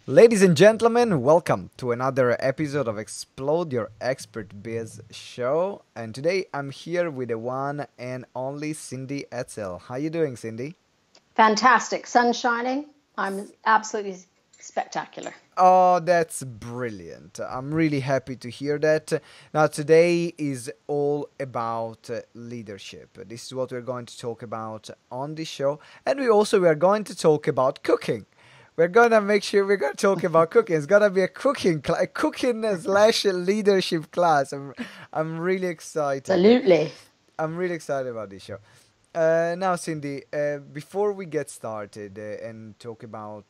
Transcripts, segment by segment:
Ladies and gentlemen, welcome to another episode of Explode Your Expert Biz show. And today I'm here with the one and only Cindy Etsell. How you doing, Cindy? Fantastic. Sun shining. I'm absolutely spectacular. Oh, that's brilliant. I'm really happy to hear that. Now, today is all about leadership. This is what we're going to talk about on this show. And we are going to talk about cooking. We're gonna make sure we're gonna talk about cooking. It's gonna be a cooking slash leadership class. I'm really excited. Absolutely. I'm really excited about this show. Now, Cindy, before we get started and talk about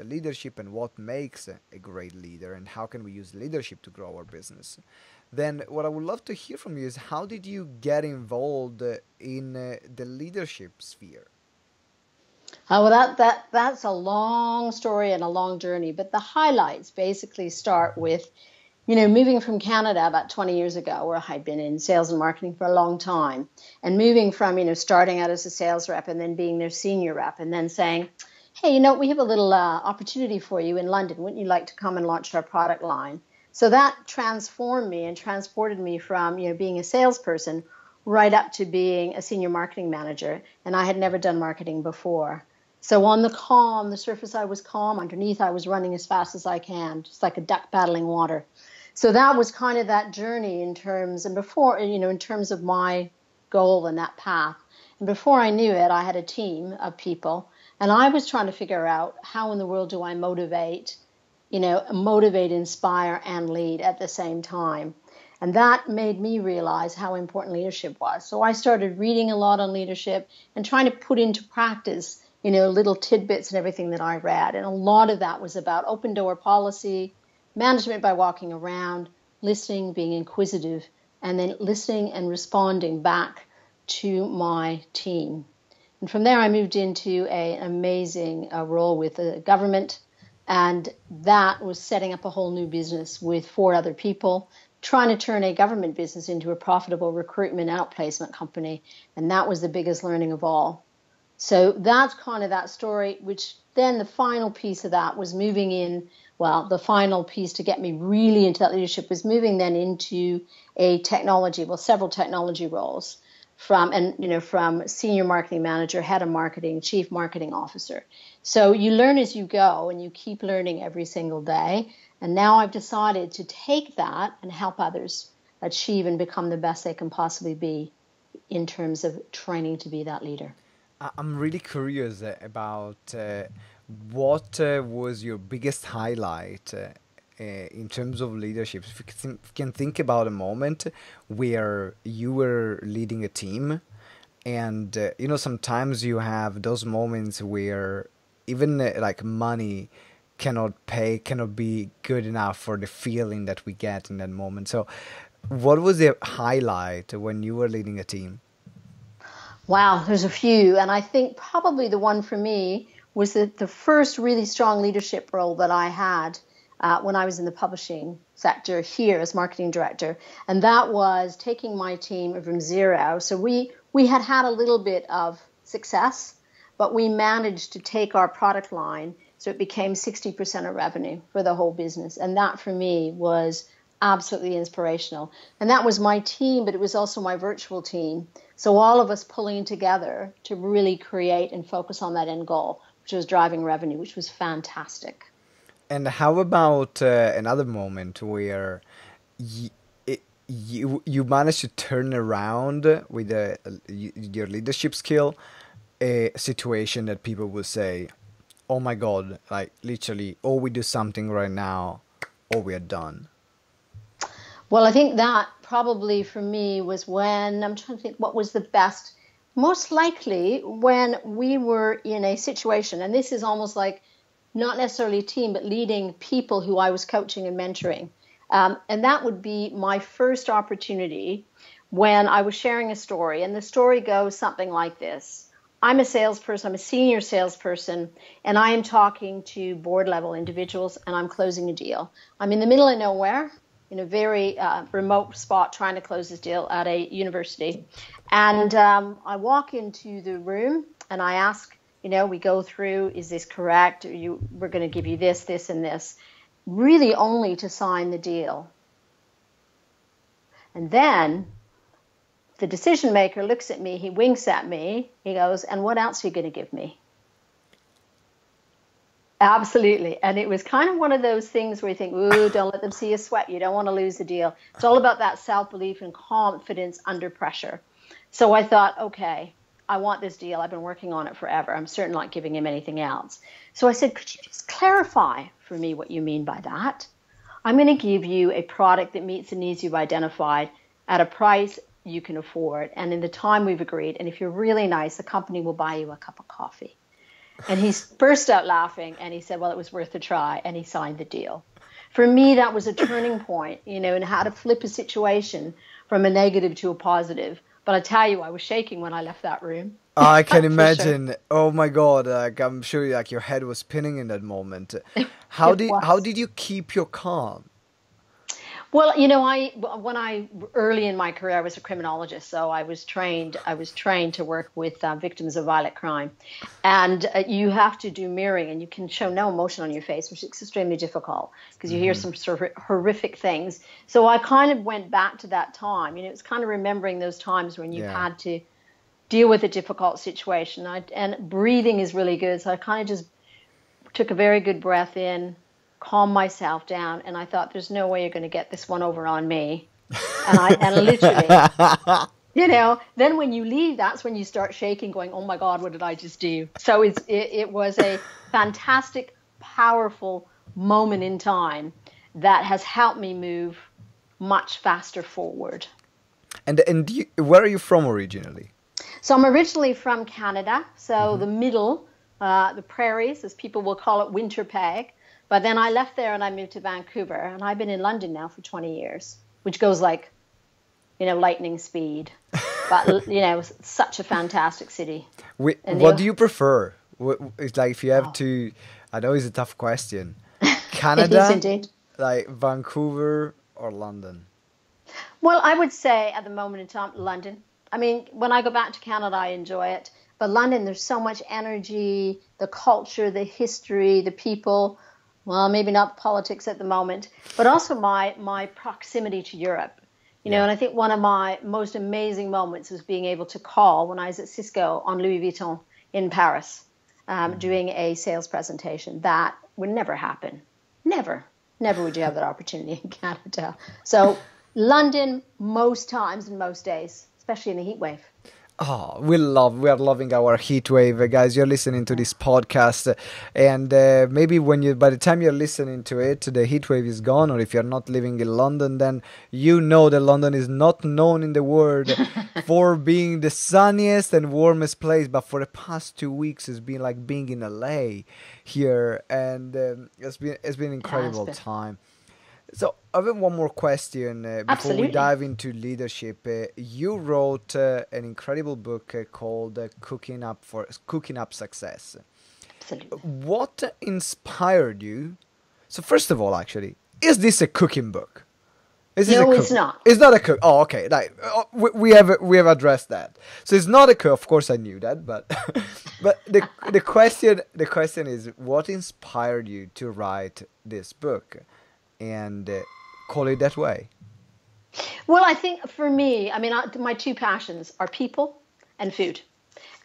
leadership and what makes a great leader and how can we use leadership to grow our business, then what I would love to hear from you is how did you get involved in the leadership sphere? Well, that's a long story and a long journey, but the highlights basically start with, moving from Canada about 20 years ago, where I'd been in sales and marketing for a long time, and moving from, starting out as a sales rep and then being their senior rep, and then saying, hey, we have a little opportunity for you in London. Wouldn't you like to come and launch our product line? So that transformed me and transported me from, being a salesperson right up to being a senior marketing manager. And I had never done marketing before. So on the surface, I was calm. Underneath, I was running as fast as I can, just like a duck battling water. So that was kind of that journey in terms, and before, in terms of my goal and that path. And before I knew it, I had a team of people, and I was trying to figure out how in the world do I motivate, inspire, and lead at the same time. And that made me realize how important leadership was. So I started reading a lot on leadership and trying to put into practice, little tidbits and everything that I read. And a lot of that was about open door policy, management by walking around, listening, being inquisitive, and then listening and responding back to my team. And from there, I moved into an amazing role with the government. And that was setting up a whole new business with 4 other people, trying to turn a government business into a profitable recruitment outplacement company. And that was the biggest learning of all. So that's kind of that story, which then the final piece of that was moving in. Well, the final piece to get me really into that leadership was moving then into several technology roles from senior marketing manager, head of marketing, chief marketing officer. So you learn as you go and you keep learning every single day. And now I've decided to take that and help others achieve and become the best they can possibly be in terms of training to be that leader. I'm really curious about what was your biggest highlight in terms of leadership. If you can think about a moment where you were leading a team, and sometimes you have those moments where even like money cannot be good enough for the feeling that we get in that moment. So, what was the highlight when you were leading a team? Wow, there's a few. And I think probably the one for me was the first really strong leadership role that I had when I was in the publishing sector here as marketing director. And that was taking my team from zero. So we had a little bit of success, but we managed to take our product line so it became 60% of revenue for the whole business. And that for me was absolutely inspirational. And that was my team, but it was also my virtual team. So all of us pulling together to really create and focus on that end goal, which was driving revenue, which was fantastic. And how about another moment where y- you managed to turn around with your leadership skill a situation that people will say, "Oh my God!" Like literally, "Oh, we do something right now, or we are done." Well, I think that probably for me was when I'm trying to think what was the best, most likely when we were in a situation, and this is almost like not necessarily a team, but leading people who I was coaching and mentoring. And that would be my first opportunity when I was sharing a story. And the story goes something like this. I'm a salesperson, I'm a senior salesperson, and I am talking to board level individuals and I'm closing a deal. I'm in the middle of nowhere in a very remote spot trying to close this deal at a university. And I walk into the room and I ask We go through, is this correct? We're going to give you this, this, and this, really only to sign the deal. And then the decision maker looks at me, he winks at me, he goes, and what else are you going to give me? Absolutely. And it was kind of one of those things where you think, ooh, don't let them see you sweat. You don't want to lose the deal. It's all about that self-belief and confidence under pressure. So I thought, okay, I want this deal. I've been working on it forever. I'm certainly not giving him anything else. So I said, could you just clarify for me what you mean by that? I'm going to give you a product that meets the needs you've identified at a price you can afford and in the time we've agreed. And if you're really nice, the company will buy you a cup of coffee. And he burst out laughing and he said, well, it was worth a try. And he signed the deal. For me, that was a turning point, in how to flip a situation from a negative to a positive. But I tell you, I was shaking when I left that room. I can imagine. Sure. Oh my God! I'm sure your head was spinning in that moment. How did you keep your calm? Well, when I early in my career, I was a criminologist, so I was trained to work with victims of violent crime, and you have to do mirroring, and you can show no emotion on your face, which is extremely difficult because you hear some sort of horrific things. So I kind of went back to that time. It's kind of remembering those times when you had to deal with a difficult situation, and breathing is really good. So I kind of just took a very good breath in, calm myself down, and I thought, there's no way you're going to get this one over on me. And literally, then when you leave, that's when you start shaking, going, oh my God, what did I just do? So it was a fantastic, powerful moment in time that has helped me move much faster forward. And where are you from originally? So I'm originally from Canada, so the middle, the prairies, as people will call it, Winterpeg. But then I left there and I moved to Vancouver, and I've been in London now for 20 years, which goes like, lightning speed. But, such a fantastic city. What do you prefer? It's like if you have to, I know it's a tough question. Canada, it is indeed. like Vancouver or London? Well, I would say at the moment in time, London. I mean, when I go back to Canada, I enjoy it. But London, there's so much energy, the culture, the history, the people. Well, maybe not politics at the moment, but also my proximity to Europe. And I think one of my most amazing moments was being able to call when I was at Cisco on Louis Vuitton in Paris, doing a sales presentation. That would never happen. Never would you have that opportunity in Canada. So London most times and most days, especially in the heat wave. Oh, we are loving our heat wave, guys. You're listening to this podcast, and maybe by the time you're listening to it, the heat wave is gone. Or if you're not living in London, then you know that London is not known in the world for being the sunniest and warmest place. But for the past 2 weeks, it's been like being in LA here, and it's been an incredible time. So I have one more question before we dive into leadership. You wrote an incredible book called Cooking Up Success. Absolutely. What inspired you? So first of all, actually, is this a cooking book? No, it's not. It's not a cook. Oh, okay. We have addressed that. So it's not a cook. Of course, I knew that, but the question is, what inspired you to write this book and call it that way? Well, I think for me, my two passions are people and food.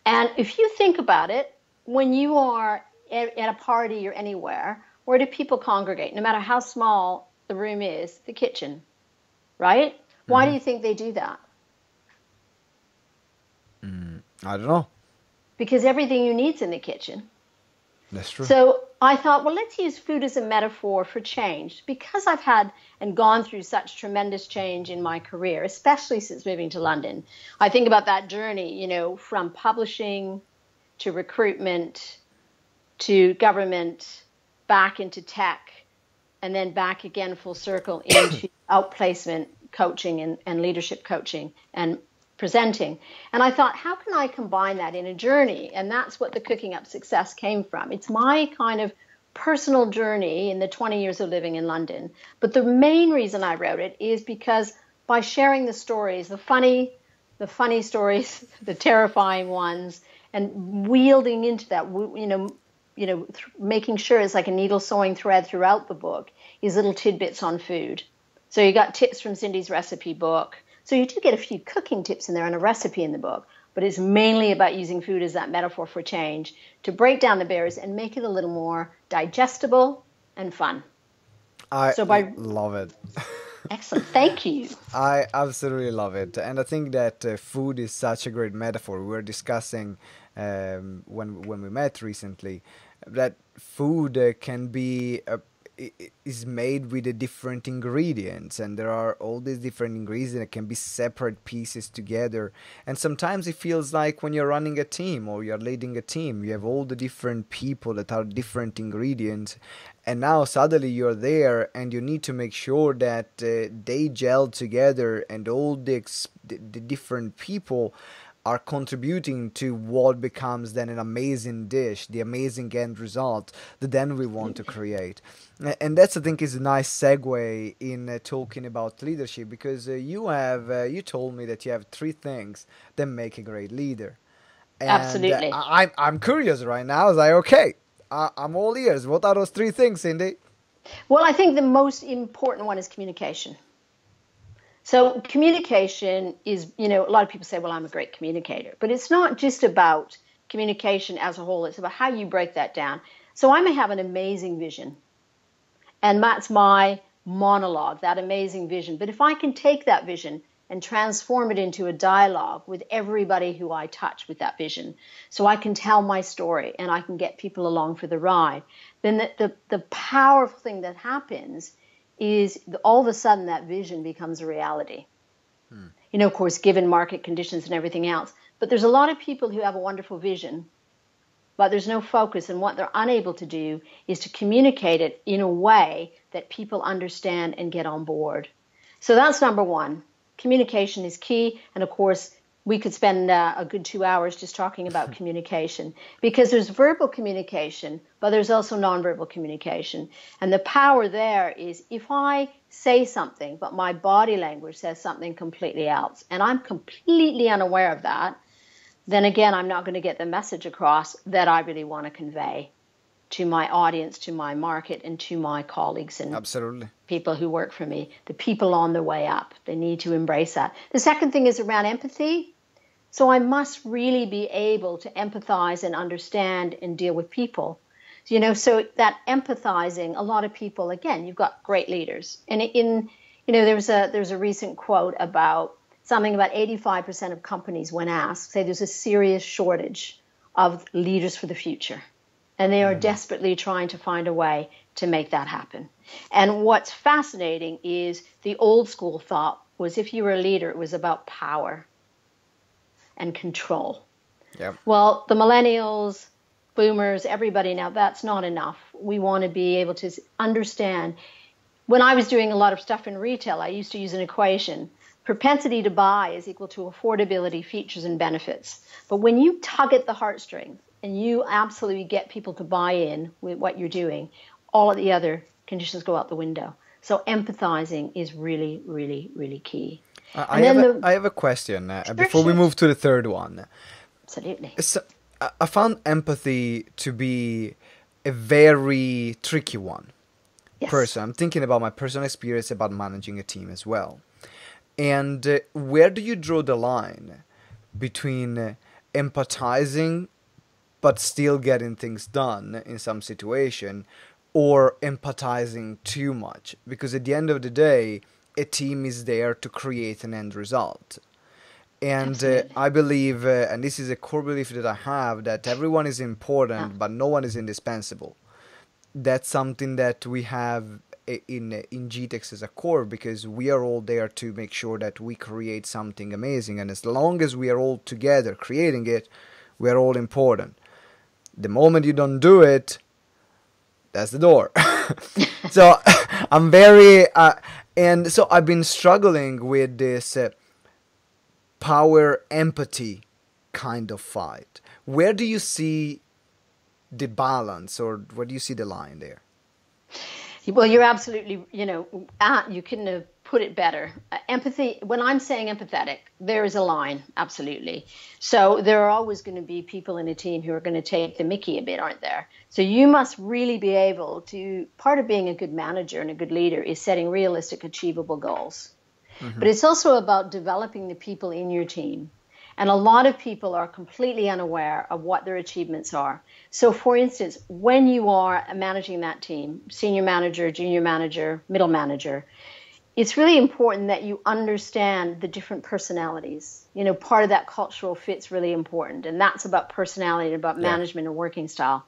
And if you think about it, when you are at a party or anywhere, where do people congregate? No matter how small the room is, the kitchen, right? Why do you think they do that? I don't know. Because everything you need's in the kitchen. That's true. So I thought, well, let's use food as a metaphor for change. Because I've had and gone through such tremendous change in my career, especially since moving to London. I think about that journey, from publishing to recruitment to government, back into tech, and then back again full circle into outplacement coaching and leadership coaching and presenting. And I thought, how can I combine that in a journey? And that's what the Cooking Up Success came from. It's my kind of personal journey in the 20 years of living in London. But the main reason I wrote it is because by sharing the stories, the funny stories, the terrifying ones, and wielding into that, making sure it's like a needle sewing thread throughout the book is little tidbits on food. So you got tips from Cindy's recipe book. So you do get a few cooking tips in there and a recipe in the book, but it's mainly about using food as that metaphor for change to break down the barriers and make it a little more digestible and fun. I So by love it. excellent, thank you. I absolutely love it, and I think that food is such a great metaphor. We were discussing when we met recently that food can be is made with the different ingredients, and there are all these different ingredients that can be separate pieces together. And sometimes it feels like when you're running a team or you're leading a team, you have all the different people that are different ingredients, and now suddenly you're there and you need to make sure that they gel together, and all the different people are contributing to what becomes then an amazing dish, the amazing end result that then we want to create. And that's, I think, is a nice segue in talking about leadership, because you told me that you have three things that make a great leader. And Absolutely. I'm curious right now. I was like, okay, I'm all ears. What are those three things, Cindy? Well, I think the most important one is communication. So communication is, a lot of people say, well, I'm a great communicator, but it's not just about communication as a whole. It's about how you break that down. So I may have an amazing vision, and that's my monologue, that amazing vision. But if I can take that vision and transform it into a dialogue with everybody who I touch with that vision, so I can tell my story and I can get people along for the ride, then the powerful thing that happens is all of a sudden that vision becomes a reality. Of course, given market conditions and everything else. But there's a lot of people who have a wonderful vision, but there's no focus. And what they're unable to do is to communicate it in a way that people understand and get on board. So that's number one. Communication is key. And of course, we could spend a good 2 hours just talking about communication, because there's verbal communication, but there's also nonverbal communication. And the power there is if I say something, but my body language says something completely else, and I'm completely unaware of that, then again, I'm not going to get the message across that I really want to convey to my audience, to my market, and to my colleagues and Absolutely. people who work for me, the people on their way up. They need to embrace that. The second thing is around empathy. So I must really be able to empathize and understand and deal with people. So that empathizing, a lot of people, again, you've got great leaders. And there's a recent quote about something about 85% of companies, when asked, say there's a serious shortage of leaders for the future. And they are desperately trying to find a way to make that happen. And what's fascinating is the old school thought was if you were a leader, it was about power and control. Yep. Well, the millennials, boomers, everybody now, that's not enough. We want to be able to understand. When I was doing a lot of stuff in retail, I used to use an equation. Propensity to buy is equal to affordability, features, and benefits. But when you tug at the heartstrings and you absolutely get people to buy in with what you're doing, all of the other conditions go out the window. So empathizing is really, really, really key. I have a question before we move to the third one. Absolutely. So, I found empathy to be a very tricky one. Yes. I'm thinking about my personal experience about managing a team as well. And where do you draw the line between empathizing but still getting things done in some situation, or empathizing too much? Because at the end of the day, a team is there to create an end result. And I believe, and this is a core belief that I have, that everyone is important, but no one is indispensable. That's something that we have in GTeX as a core, because we are all there to make sure that we create something amazing. And as long as we are all together creating it, we are all important. The moment you don't do it, that's the door. So I'm very... and so I've been struggling with this power empathy kind of fight. Where do you see the balance, or where do you see the line there? Well, you're absolutely, you couldn't have put it better. Empathy, when I'm saying empathetic, there is a line, absolutely. So there are always going to be people in a team who are going to take the mickey a bit, aren't there? So you must really be able to, part of being a good manager and a good leader is setting realistic, achievable goals. Mm-hmm. But it's also about developing the people in your team. And a lot of people are completely unaware of what their achievements are. So, for instance, when you are managing that team, senior manager, junior manager, middle manager, it's really important that you understand the different personalities. You know, part of that cultural fit's really important. And that's about personality and about Yeah. management and working style.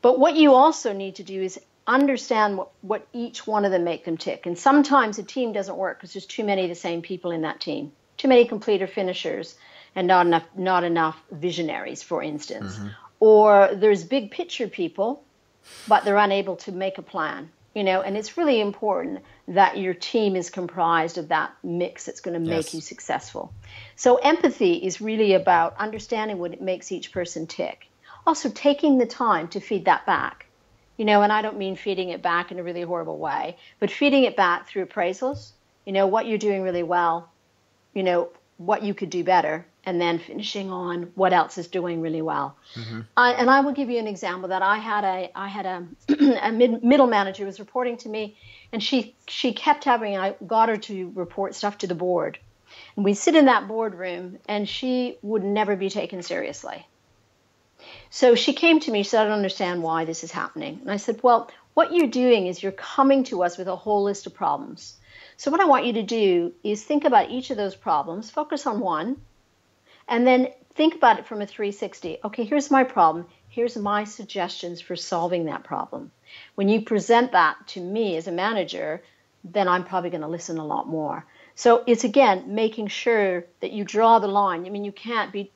But what you also need to do is understand what each one of them make them tick. And sometimes a team doesn't work because there's too many of the same people in that team. Too many completer finishers and not enough visionaries, for instance. Mm-hmm. Or there's big picture people, but they're unable to make a plan. You know, and it's really important that your team is comprised of that mix that's going to make you Yes. successful. So empathy is really about understanding what it makes each person tick. Also taking the time to feed that back. You know, and I don't mean feeding it back in a really horrible way, but feeding it back through appraisals, you know, what you're doing really well, you know, what you could do better, and then finishing on what else is doing really well. Mm-hmm. And I will give you an example that I had a a middle manager who was reporting to me, and she kept having, I got her to report stuff to the board. And we sit in that boardroom, and she would never be taken seriously. So she came to me, she said, I don't understand why this is happening. And I said, well, what you're doing is you're coming to us with a whole list of problems. So what I want you to do is think about each of those problems, focus on one, and then think about it from a 360. Okay, here's my problem. Here's my suggestions for solving that problem. When you present that to me as a manager, then I'm probably going to listen a lot more. So it's, again, making sure that you draw the line. I mean, you can't be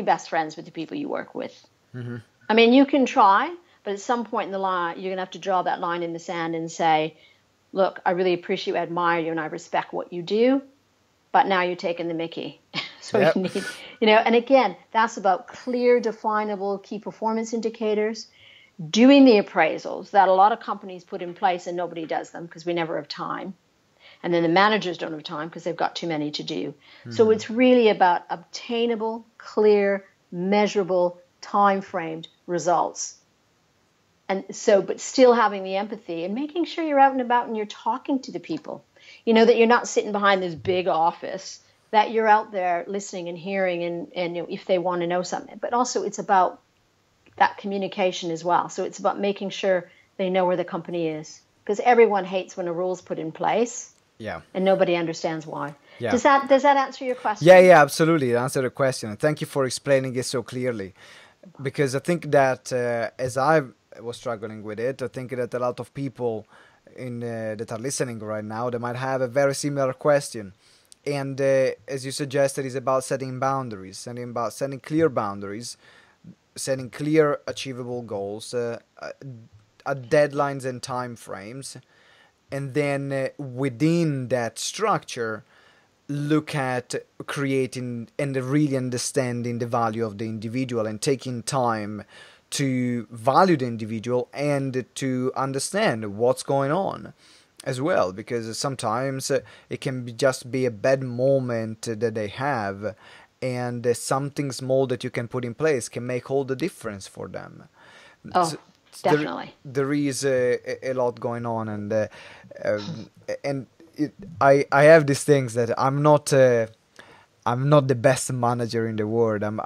best friends with the people you work with. Mm-hmm. I mean, you can try, but at some point in the line, you're going to have to draw that line in the sand and say, look, I really appreciate you, admire you, and I respect what you do, but now you're taking the mickey. So Yep. you need, you know, and again, that's about clear, definable key performance indicators, doing the appraisals that a lot of companies put in place and nobody does them because we never have time. And then the managers don't have time because they've got too many to do. Mm-hmm. So it's really about obtainable, clear, measurable, time-framed results. And so, but still having the empathy and making sure you're out and about and you're talking to the people. You know, that you're not sitting behind this big office, that you're out there listening and hearing and you know, if they want to know something. But also it's about that communication as well. So it's about making sure they know where the company is. Because everyone hates when a rule's put in place. Yeah. And nobody understands why. Yeah. Does that answer your question? Yeah, absolutely. It answered the question. Thank you for explaining it so clearly. Because I think that as I was struggling with it, I think that a lot of people that are listening right now, they might have a very similar question. And as you suggested, it's about setting boundaries, setting clear boundaries, setting clear achievable goals, deadlines and time frames. And then within that structure, look at creating and really understanding the value of the individual and taking time to value the individual and to understand what's going on as well, because sometimes it can just be a bad moment that they have, and something small that you can put in place can make all the difference for them. Oh, So definitely. there is a lot going on, and I have these things that I'm not the best manager in the world. I'm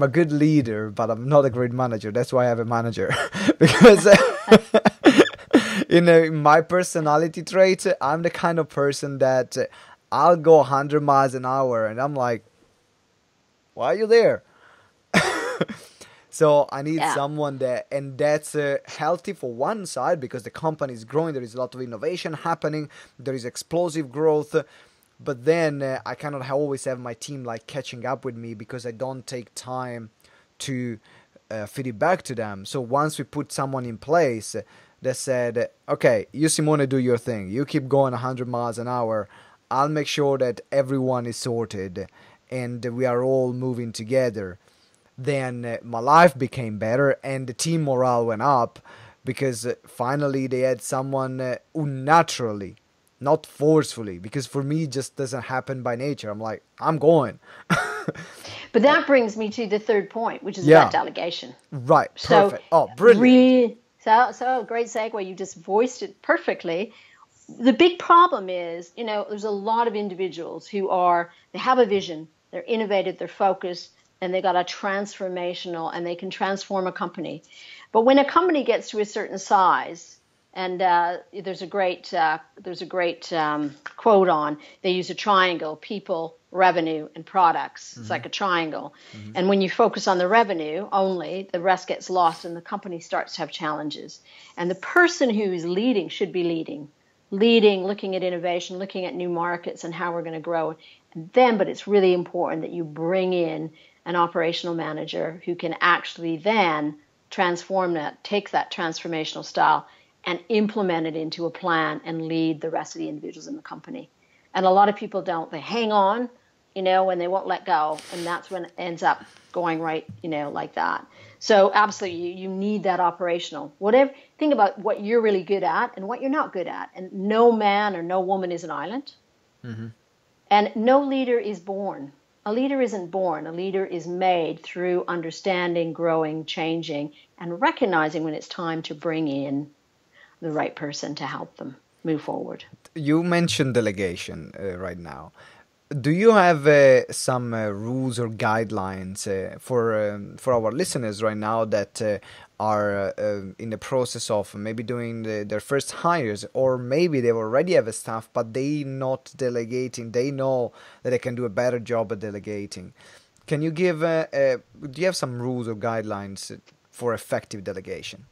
a good leader, but I'm not a great manager. That's why I have a manager because in my personality trait, I'm the kind of person that I'll go 100 miles an hour, and I'm like, why are you there? So I need someone that's healthy for one side because the company is growing. There is a lot of innovation happening. There is explosive growth. But then I cannot always have my team like catching up with me because I don't take time to feed it back to them. So once we put someone in place that said, okay, you Simone, do your thing. You keep going 100 miles an hour. I'll make sure that everyone is sorted and we are all moving together. Then my life became better and the team morale went up because finally they had someone who naturally not forcefully, because for me it just doesn't happen by nature. I'm like, I'm going. But that brings me to the third point, which is about Yeah, delegation. right, So, perfect. Oh, brilliant. great segue. You just voiced it perfectly. The big problem is, there's a lot of individuals they have a vision, they're innovative, they're focused, and they got a transformational, and they can transform a company. But when a company gets to a certain size, and there's a great quote on, they use a triangle: people, revenue, and products. It's like a triangle. And when you focus on the revenue only, the rest gets lost, and the company starts to have challenges. And the person who is leading should be leading, looking at innovation, looking at new markets and how we're going to grow. But it's really important that you bring in an operational manager who can actually then transform that, take that transformational style and implement it into a plan and lead the rest of the individuals in the company. And a lot of people don't. They hang on, and they won't let go. And that's when it ends up going right, like that. So absolutely, you need that operational. Think about what you're really good at and what you're not good at. And no man or no woman is an island. Mm-hmm. And no leader is born. A leader isn't born. A leader is made through understanding, growing, changing, and recognizing when it's time to bring in the right person to help them move forward. You mentioned delegation right now. Do you have some rules or guidelines for our listeners right now that are in the process of maybe doing their first hires, or maybe they already have a staff but they not delegating? They know that they can do a better job at delegating. Can you give? Do you have some rules or guidelines for effective delegation?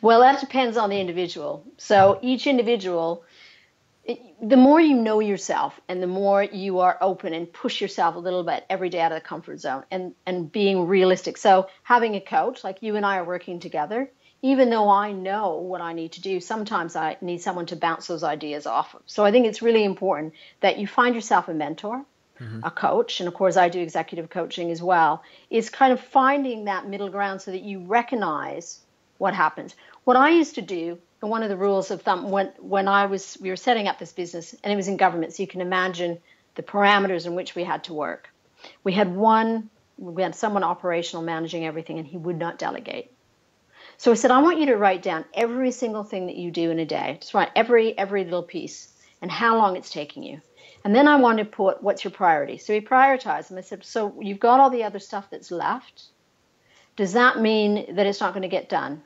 Well, that depends on the individual. So each individual, the more you know yourself and the more you are open and push yourself a little bit every day out of the comfort zone and being realistic. So having a coach, like you and I are working together, even though I know what I need to do, sometimes I need someone to bounce those ideas off of. So I think it's really important that you find yourself a mentor, a coach, and of course I do executive coaching as well. It's kind of finding that middle ground so that you recognize what happens. What I used to do, and one of the rules of thumb, when we were setting up this business, and it was in government, so you can imagine the parameters in which we had to work. We had someone operational managing everything, and he would not delegate. So I said, I want you to write down every single thing that you do in a day. Just write every little piece and how long it's taking you. And then I wanted to put, what's your priority? So we prioritized them. I said, so you've got all the other stuff that's left. Does that mean that it's not going to get done?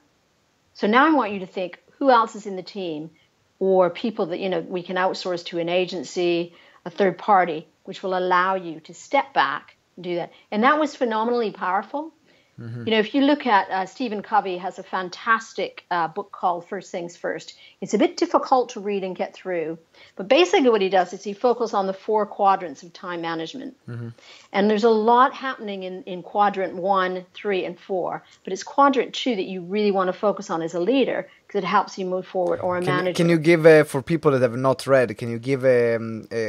So now I want you to think, who else is in the team, or people that we can outsource to an agency, a third party, which will allow you to step back and do that. And that was phenomenally powerful. Mm-hmm. If you look at Stephen Covey has a fantastic book called First Things First. It's a bit difficult to read and get through, but basically what he does is he focuses on the 4 quadrants of time management. Mm-hmm. And there's a lot happening in quadrant 1, 3, and 4, but it's quadrant 2 that you really want to focus on as a leader because it helps you move forward, or a manager. Can you give, for people that have not read, can you give a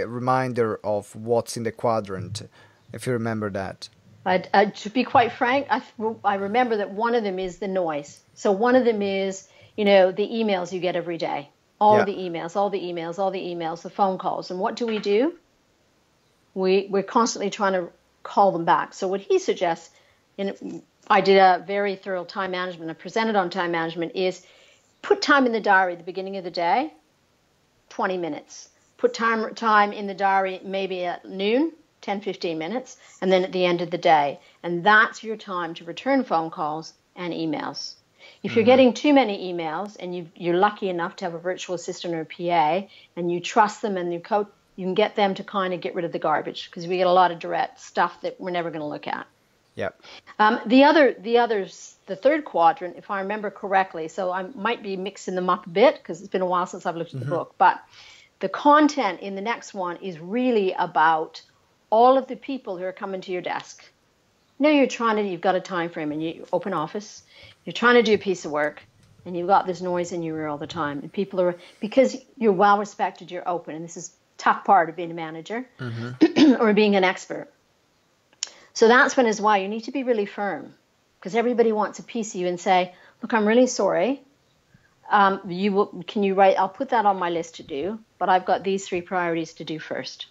reminder of what's in the quadrant, if you remember that? To be quite frank, I remember that one of them is the noise. So one of them is, the emails you get every day. All the emails, the phone calls. And what do? We're constantly trying to call them back. So what he suggests, and I did a very thorough time management, I presented on time management, is put time in the diary at the beginning of the day, 20 minutes. Put time in the diary maybe at noon, 10, 15 minutes, and then at the end of the day. And that's your time to return phone calls and emails. If you're getting too many emails and you're lucky enough to have a virtual assistant or a PA and you trust them and you can get them to kind of get rid of the garbage, because we get a lot of direct stuff that we're never going to look at. Yep. The third quadrant, if I remember correctly, so I might be mixing them up a bit because it's been a while since I've looked at the book, but the content in the next one is really about all of the people who are coming to your desk. You've got a time frame and you open office, you're trying to do a piece of work and you've got this noise in your ear all the time. And people are, because you're well respected, you're open. And this is tough part of being a manager or being an expert. So that's when is why you need to be really firm, because everybody wants a piece of you and say, look, I'm really sorry. Can you write? I'll put that on my list to do, but I've got these 3 priorities to do first.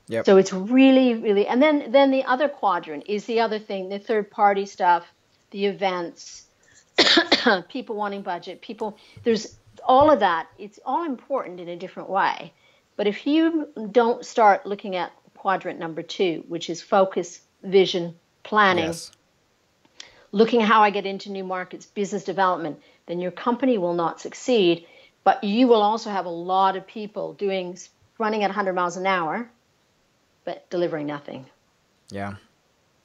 Yep. So it's really, really, and then the other quadrant is the other thing, the third party stuff, the events, people wanting budget, there's all of that. It's all important in a different way. But if you don't start looking at quadrant number 2, which is focus, vision, planning, Yes. looking at how I get into new markets, business development, then your company will not succeed. But you will also have a lot of people running at 100 miles an hour, but delivering nothing. Yeah.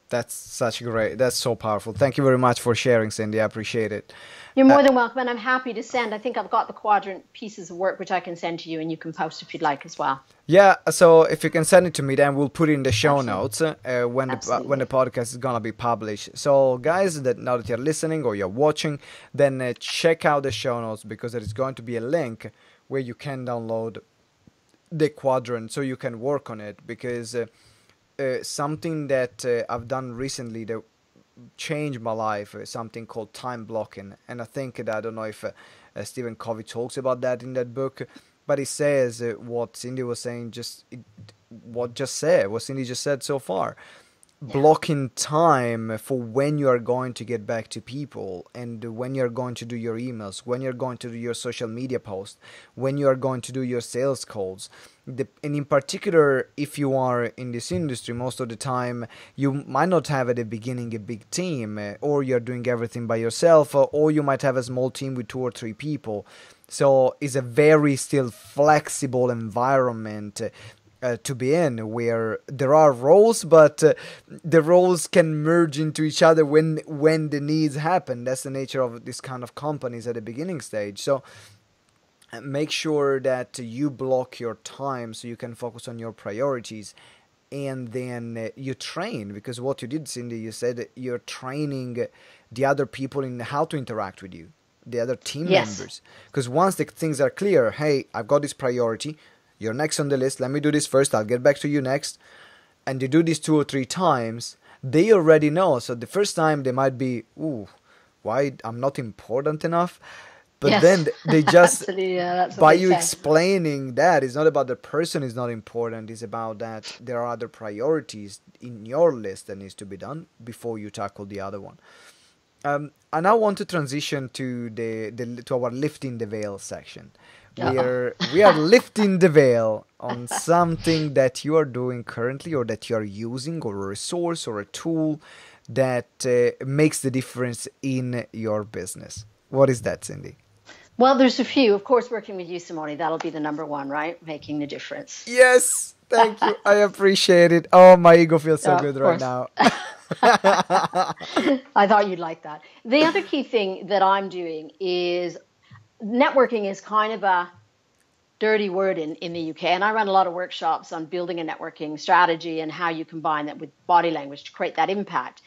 That's so powerful. Thank you very much for sharing, Cindy. I appreciate it. You're more than welcome, and I'm happy to send. I think I've got the quadrant pieces of work which I can send to you, and you can post if you'd like as well. Yeah, so if you can send it to me, then we'll put it in the show notes when the podcast is gonna be published. So, guys, that now that you're listening or you're watching, then check out the show notes, because there is going to be a link where you can download the quadrant so you can work on it. Because something that I've done recently that changed my life is something called time blocking, and I think that, I don't know if Stephen Covey talks about that in that book. But he says what Cindy was saying, what Cindy just said so far. Blocking time for when you are going to get back to people, and when you're going to do your emails, when you're going to do your social media posts, when you are going to do your sales calls. And in particular, if you are in this industry, most of the time you might not have at the beginning a big team, or you're doing everything by yourself, or you might have a small team with 2 or 3 people. So it's a very still flexible environment to be in, where there are roles, but the roles can merge into each other when the needs happen. That's the nature of this kind of companies at the beginning stage. So make sure that you block your time so you can focus on your priorities, and then you train, because what you did, Cindy, you said you're training the other people in how to interact with you, the other team members. Because once the things are clear, hey, I've got this priority, you're next on the list, let me do this first, I'll get back to you next, and you do this 2 or 3 times, they already know. So the first time they might be, ooh, why I'm not important enough? But then they just, by you explaining that, it's not about the person is not important, it's about that there are other priorities in your list that needs to be done before you tackle the other one. I now want to transition to to our lifting the veil section. We are lifting the veil on something that you are doing currently, or that you are using, or a resource or a tool that makes the difference in your business. What is that, Cindy? Well, there's a few. Of course, working with you, Simone, that'll be the number one, right? Making the difference. Yes, thank you. I appreciate it. Oh, my ego feels so good right now. I thought you'd like that. The other key thing that I'm doing is networking is kind of a dirty word in the UK. And I run a lot of workshops on building a networking strategy and how you combine that with body language to create that impact.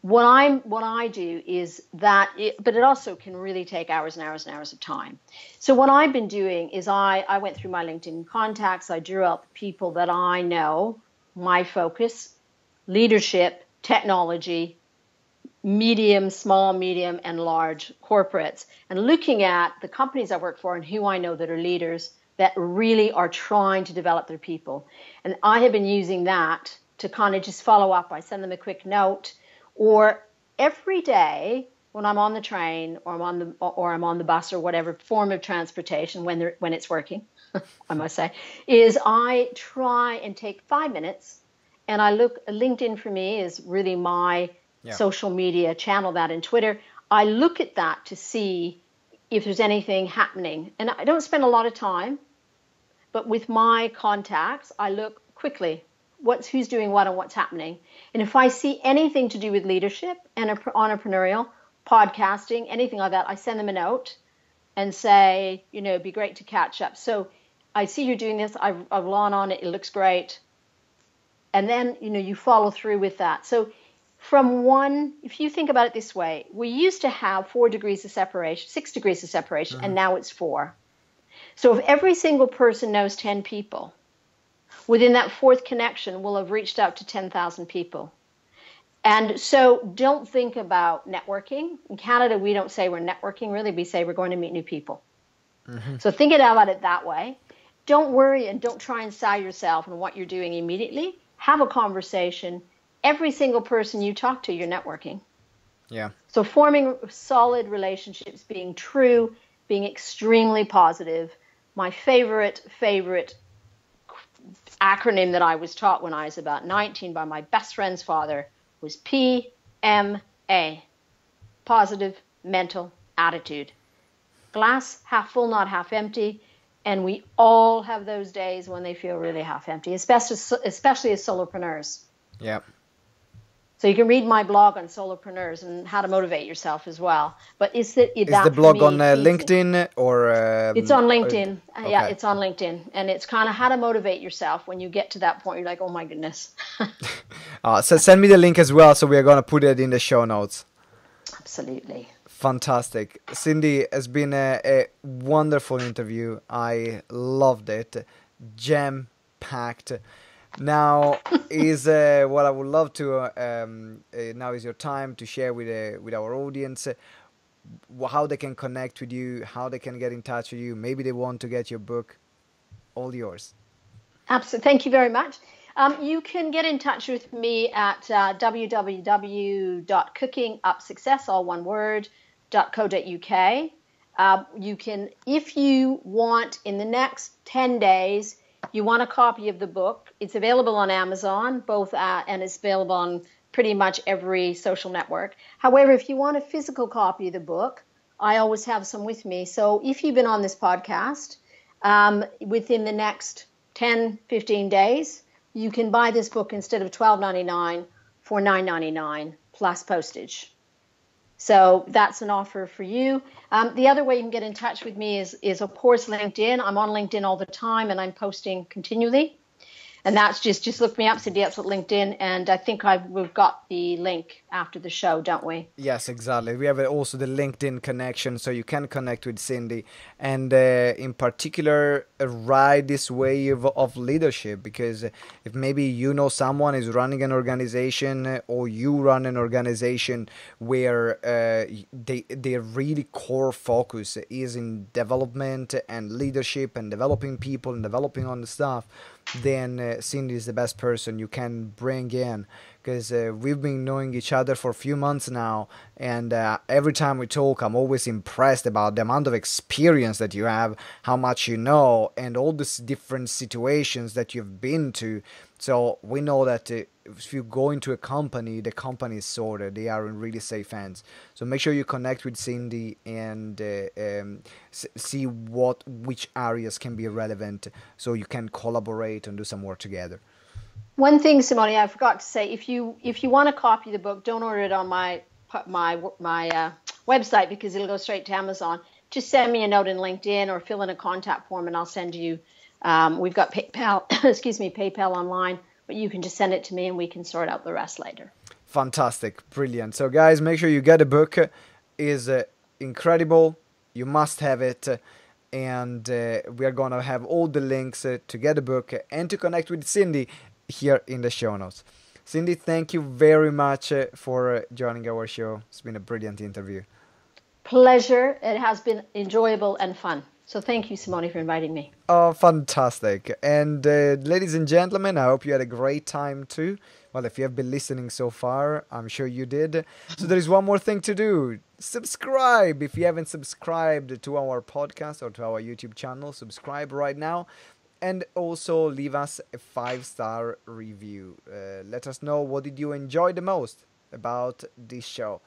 What I do is that, but it also can really take hours and hours and hours of time. So what I've been doing is I went through my LinkedIn contacts. I drew out the people that I know, my focus, leadership, technology, small, medium, and large corporates, and looking at the companies I work for and who I know that are leaders that really are trying to develop their people. And I have been using that to kind of just follow up. I send them a quick note, or every day when I'm on the train or I'm on the bus or whatever form of transportation when it's working, I must say, is I try and take 5 minutes, and I look. LinkedIn for me is really my social media channel, that and Twitter. I look at that to see if there's anything happening, and I don't spend a lot of time, but with my contacts, I look quickly. Who's doing what and what's happening. And if I see anything to do with leadership and entrepreneurial, podcasting, anything like that, I send them a note and say, it'd be great to catch up. So I see you're doing this. I've gone on it. It looks great. And then, you follow through with that. So if you think about it this way, we used to have 6 degrees of separation, and now it's 4. So if every single person knows 10 people, within that 4th connection, we'll have reached out to 10,000 people. And so don't think about networking. In Canada, we don't say we're networking, really. We say we're going to meet new people. Mm-hmm. So think about it that way. Don't worry and don't try and sell yourself and what you're doing immediately. Have a conversation. Every single person you talk to, you're networking. Yeah. So forming solid relationships, being true, being extremely positive. My favorite acronym that I was taught when I was about 19 by my best friend's father was PMA, positive mental attitude. Glass half full, not half empty. And we all have those days when they feel really half empty, especially as solopreneurs. Yeah. So you can read my blog on solopreneurs and how to motivate yourself as well. But Is the that for blog on me feeds it. LinkedIn or? It's on LinkedIn. Yeah, Okay. it's on LinkedIn. And it's kind of how to motivate yourself when you get to that point. You're like, oh my goodness. So send me the link as well. So we are going to put it in the show notes. Absolutely. Fantastic. Cindy, has been a wonderful interview. I loved it. Jam packed. Now is what I would love to. Now is your time to share with our audience how they can connect with you, how they can get in touch with you. Maybe they want to get your book. All yours. Absolutely. Thank you very much. You can get in touch with me at www.cookingupsuccess, all one word, .co.uk. You can, if you want, in the next 10 days, you want a copy of the book. It's available on Amazon, and it's available on pretty much every social network. However, if you want a physical copy of the book, I always have some with me. So if you've been on this podcast, within the next 10, 15 days, you can buy this book instead of $12.99 for $9.99 plus postage. So that's an offer for you. The other way you can get in touch with me is of course, LinkedIn. I'm on LinkedIn all the time, and I'm posting continually. And that's just look me up, Cindy Etsell at LinkedIn, and I think we've got the link after the show, don't we? Yes, exactly. We have also the LinkedIn connection, so you can connect with Cindy, and in particular, ride this wave of leadership. Because if maybe you know someone is running an organization, or you run an organization where their really core focus is in development and leadership and developing people and developing on the stuff, then Cindy is the best person you can bring in, because we've been knowing each other for a few months now, and every time we talk, I'm always impressed about the amount of experience that you have, how much you know, and all these different situations that you've been to. So we know that if you go into a company, the company is sorted. They are in really safe hands. So make sure you connect with Cindy and see which areas can be relevant, so you can collaborate and do some work together. One thing, Simone, I forgot to say: if you want to copy the book, don't order it on my website, because it'll go straight to Amazon. Just send me a note in LinkedIn or fill in a contact form, and I'll send you. We've got PayPal, PayPal online, but you can just send it to me, and we can sort out the rest later. Fantastic, brilliant. So, guys, make sure you get a book. Is incredible. You must have it. And we are gonna have all the links to get a book and to connect with Cindy here in the show notes. Cindy, thank you very much for joining our show. It's been a brilliant interview. Pleasure. It has been enjoyable and fun. So thank you, Simone, for inviting me. Oh, fantastic. And ladies and gentlemen, I hope you had a great time too. Well, if you have been listening so far, I'm sure you did. So there is one more thing to do. Subscribe. If you haven't subscribed to our podcast or to our YouTube channel, subscribe right now. And also leave us a 5-star review. Let us know what did you enjoy the most about this show.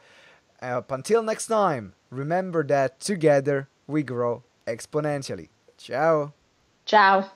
Up until next time, remember that together we grow exponentially. Ciao. Ciao.